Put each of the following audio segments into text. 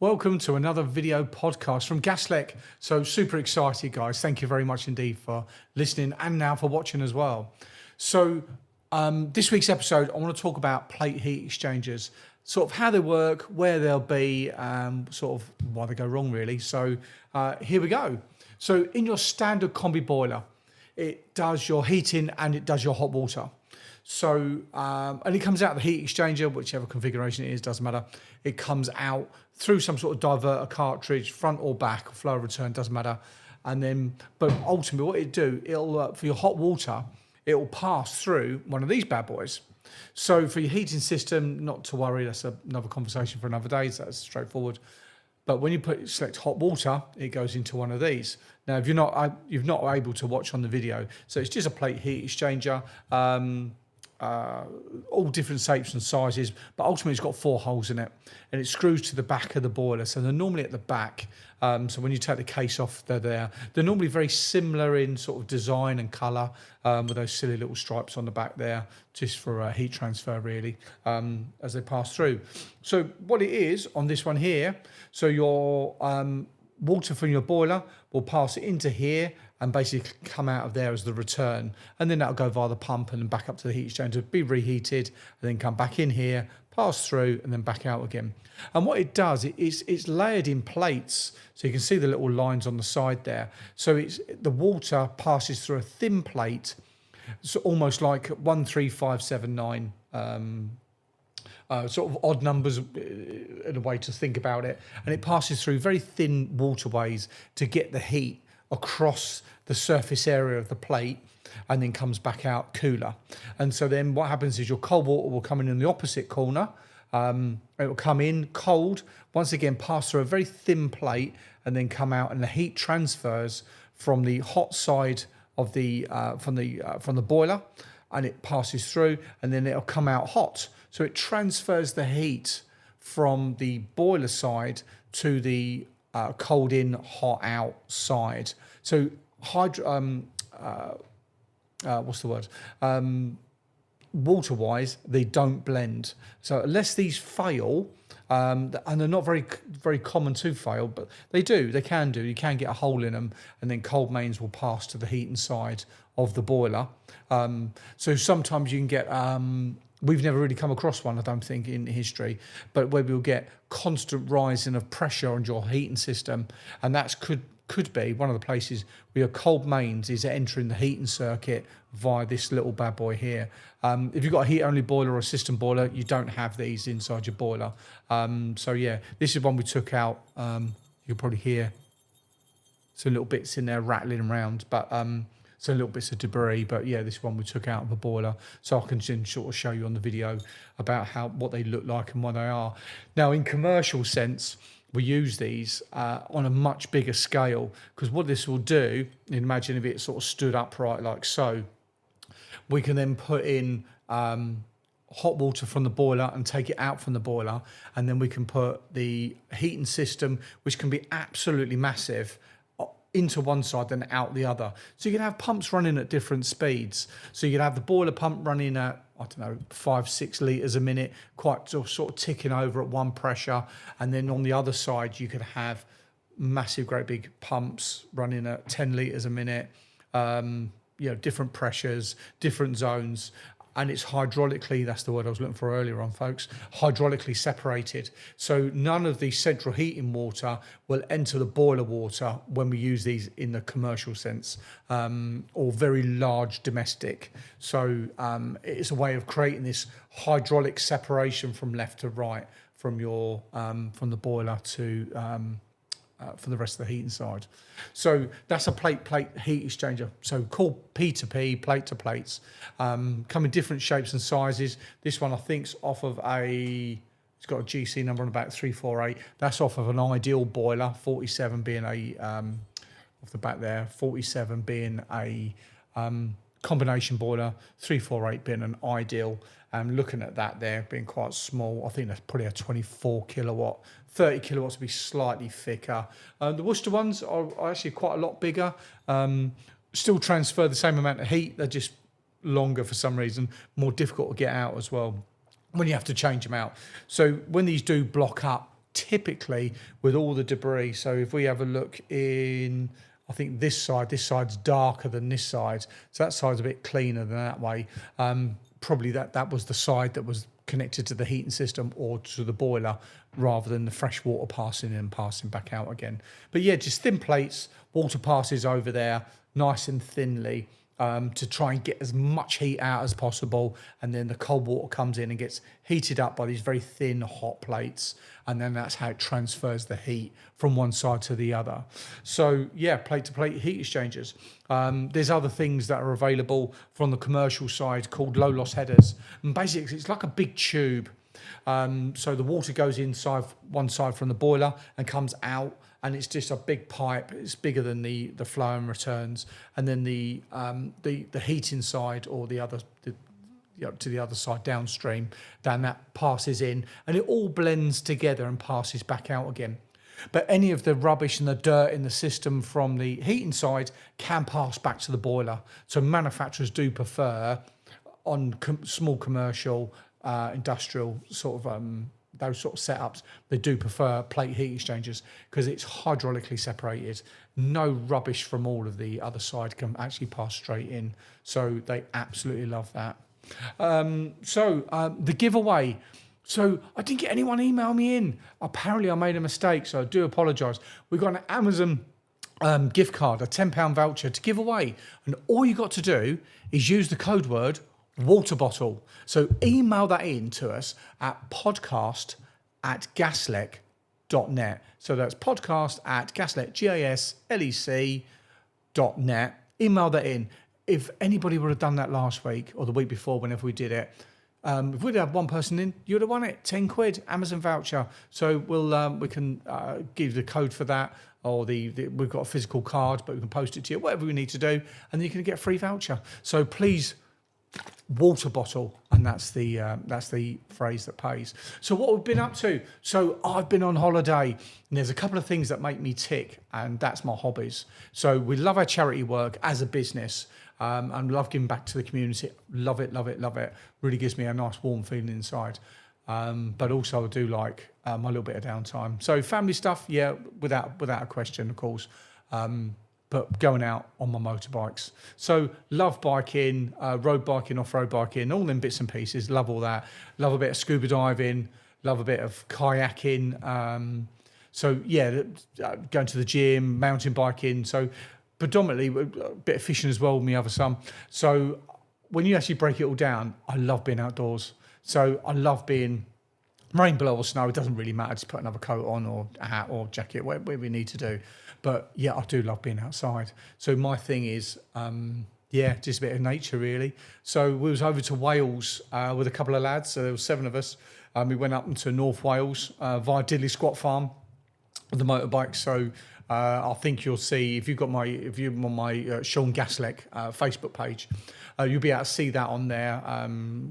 Welcome to another video podcast from Gaslec. So super excited, guys. Thank you very much indeed for listening and now for watching as well. So this week's episode, I want to talk about plate heat exchangers, sort of how they work, where they'll be, sort of why they go wrong really. So here we go. So in your standard combi boiler, it does your heating and it does your hot water. So, and it comes out of the heat exchanger, whichever configuration it is, doesn't matter. It comes out through some sort of diverter cartridge, front or back, or flow return, doesn't matter. And then, but ultimately what it do, it'll, for your hot water, it will pass through one of these bad boys. So for your heating system, not to worry, that's another conversation for another day, so that's straightforward. But when you select hot water, it goes into one of these. Now, if you're not able to watch on the video, so it's just a plate heat exchanger, all different shapes and sizes, but ultimately it's got 4 holes in it, and it screws to the back of the boiler. So they're normally at the back. So when you take the case off, they're there. They're normally very similar in sort of design and colour, with those silly little stripes on the back there, just for heat transfer really, as they pass through. So what it is on this one here, so your water from your boiler will pass it into here and basically come out of there as the return, and then that'll go via the pump and then back up to the heat exchanger, be reheated, and then come back in here, pass through, and then back out again. And what it does, it's layered in plates, so you can see the little lines on the side there. So the water passes through a thin plate, so almost like 1, 3, 5, 7, 9. Sort of odd numbers in a way to think about it, and it passes through very thin waterways to get the heat across the surface area of the plate, and then comes back out cooler. And so then what happens is your cold water will come in the opposite corner. It will come in cold, once again pass through a very thin plate, and then come out, and the heat transfers from the hot side of the from the boiler, and it passes through, and then it'll come out hot. So it transfers the heat from the boiler side to the cold in, hot out side. So what's the word? Water-wise, they don't blend. So unless these fail, and they're not very common to fail, but they can do. You can get a hole in them, and then cold mains will pass to the heating side of the boiler. So sometimes you can get, we've never really come across one, I don't think, in history, but where we'll get constant rising of pressure on your heating system, and that could be one of the places where your cold mains is entering the heating circuit via this little bad boy here. If you've got a heat-only boiler or a system boiler, you don't have these inside your boiler. So yeah, this is one we took out. You can probably hear some little bits in there rattling around, but some little bits of debris. But yeah, this one we took out of a boiler, so I can sort of show you on the video about what they look like and what they are. Now, in commercial sense, we use these on a much bigger scale, because what this will do, imagine if it sort of stood upright like so, we can then put in hot water from the boiler and take it out from the boiler, and then we can put the heating system, which can be absolutely massive, into one side then out the other. So you can have pumps running at different speeds. So you can have the boiler pump running at, I don't know, 5-6 litres a minute, quite sort of ticking over at one pressure. And then on the other side, you could have massive, great big pumps running at 10 litres a minute, different pressures, different zones. And it's hydraulically, that's the word I was looking for earlier on, folks, hydraulically separated. So none of the central heating water will enter the boiler water when we use these in the commercial sense, or very large domestic. So it's a way of creating this hydraulic separation from left to right from your from the boiler to for the rest of the heating side. So that's a plate heat exchanger. So called P2P, plate to plates. Come in different shapes and sizes. This one I think's off of it's got a GC number on about 348. That's off of an ideal boiler, 47 being a, off the back there, 47 being a combination boiler, 348 being an ideal. Looking at that there being quite small, I think that's probably a 24 kilowatt. 30 kilowatts would be slightly thicker. The Worcester ones are actually quite a lot bigger. Still transfer the same amount of heat. They're just longer for some reason, more difficult to get out as well when you have to change them out. So when these do block up, typically with all the debris. So if we have a look in, I think this side's darker than this side. So that side's a bit cleaner than that way. Probably that was the side that was connected to the heating system or to the boiler, rather than the fresh water passing in and passing back out again. But yeah, just thin plates, water passes over there nice and thinly, to try and get as much heat out as possible, and then the cold water comes in and gets heated up by these very thin hot plates, and then that's how it transfers the heat from one side to the other. So yeah, plate to plate heat exchangers. There's other things that are available from the commercial side called low loss headers, and basically it's like a big tube. So the water goes inside one side from the boiler and comes out, and it's just a big pipe. It's bigger than the flow and returns, and then the heat inside, or to the other side downstream, then that passes in, and it all blends together and passes back out again. But any of the rubbish and the dirt in the system from the heating side can pass back to the boiler. So manufacturers do prefer, on small commercial, industrial sort of those sort of setups, they do prefer plate heat exchangers because it's hydraulically separated. No rubbish from all of the other side can actually pass straight in. So they absolutely love that. The giveaway. So I didn't get anyone email me in. Apparently I made a mistake, so I do apologise. We've got an Amazon gift card, a £10 voucher to give away. And all you got to do is use the code word water bottle. So email that in to us at podcast@gaslec.net. So that's podcast@gaslec, GASLEC.net. Email that in. If anybody would have done that last week or the week before, whenever we did it, if we'd have one person in, you would have won it. £10 Amazon voucher. So we can give the code for that, or we've got a physical card, but we can post it to you, whatever we need to do, and then you can get a free voucher. So please, water bottle, and that's the phrase that pays. So what we've been up to, so I've been on holiday, and there's a couple of things that make me tick, and that's my hobbies. So we love our charity work as a business, and love giving back to the community. Love it. Really gives me a nice warm feeling inside. But also I do like my little bit of downtime. So family stuff, yeah, without a question, of course. But going out on my motorbikes. So love biking, road biking, off-road biking, all them bits and pieces. Love all that. Love a bit of scuba diving. Love a bit of kayaking. So yeah, going to the gym, mountain biking. So predominantly a bit of fishing as well with my other son. So when you actually break it all down, I love being outdoors. So I love being rain, blow or snow. It doesn't really matter. Just put another coat on or a hat or jacket, whatever we need to do. But yeah, I do love being outside. So my thing is, just a bit of nature really. So we was over to Wales with a couple of lads. So there were 7 of us. We went up into North Wales via Diddley Squat Farm with the motorbike. So I think you'll see, if you're on my Sean Gaslec Facebook page, you'll be able to see that on there.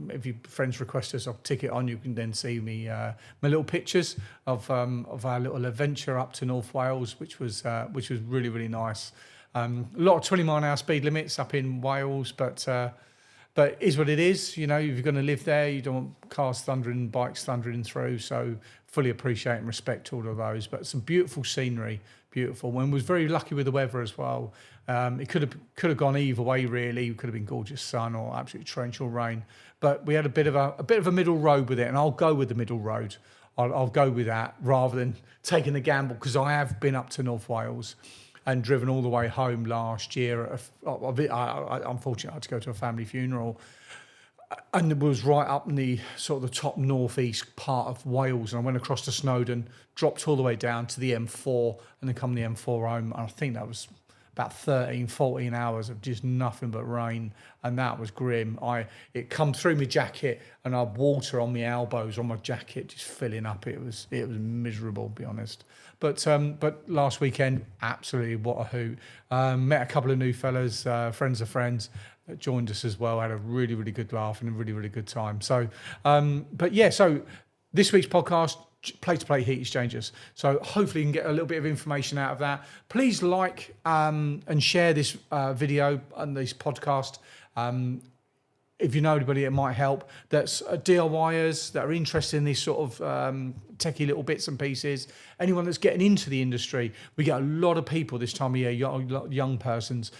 If your friends request us, I'll tick it on. You can then see me my little pictures of our little adventure up to North Wales, which was really, really nice. A lot of 20-mile-an-hour speed limits up in Wales, but it is what it is. You know, if you're going to live there, you don't want cars thundering, bikes thundering through. So fully appreciate and respect all of those. But some beautiful scenery. Beautiful, and was very lucky with the weather as well. It could have gone either way really. It could have been gorgeous sun or absolute torrential rain, but we had a bit of a middle road with it, and I'll go with the middle road. I'll go with that rather than taking the gamble, because I have been up to North Wales and driven all the way home last year. I unfortunately had to go to a family funeral, and it was right up in the sort of the top northeast part of Wales, and I went across to Snowdon, dropped all the way down to the M4, and then come the M4 home. And I think that was about 14 hours of just nothing but rain, and that was grim. It come through my jacket, and I had water on my elbows, on my jacket, just filling up. It was miserable, to be honest. But last weekend, absolutely what a hoot. Met a couple of new fellas, friends of friends, that joined us as well. Had a really, really good laugh and a really, really good time. So, so this week's podcast, plate-to-plate heat exchangers. So hopefully you can get a little bit of information out of that. Please like and share this video and this podcast. if you know anybody it might help, that's DIYers that are interested in these sort of techie little bits and pieces, anyone that's getting into the industry. We get a lot of people this time of year, young persons,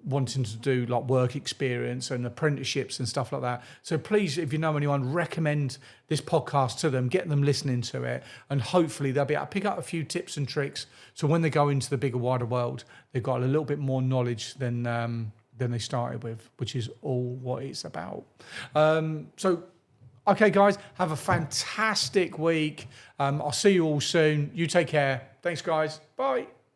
wanting to do like work experience and apprenticeships and stuff like that. So please, if you know anyone, recommend this podcast to them, get them listening to it, and hopefully they'll be able to pick up a few tips and tricks. So when they go into the bigger, wider world, they've got a little bit more knowledge than they started with, which is all what it's about. Okay, guys, have a fantastic week. I'll see you all soon. You take care. Thanks, guys. Bye.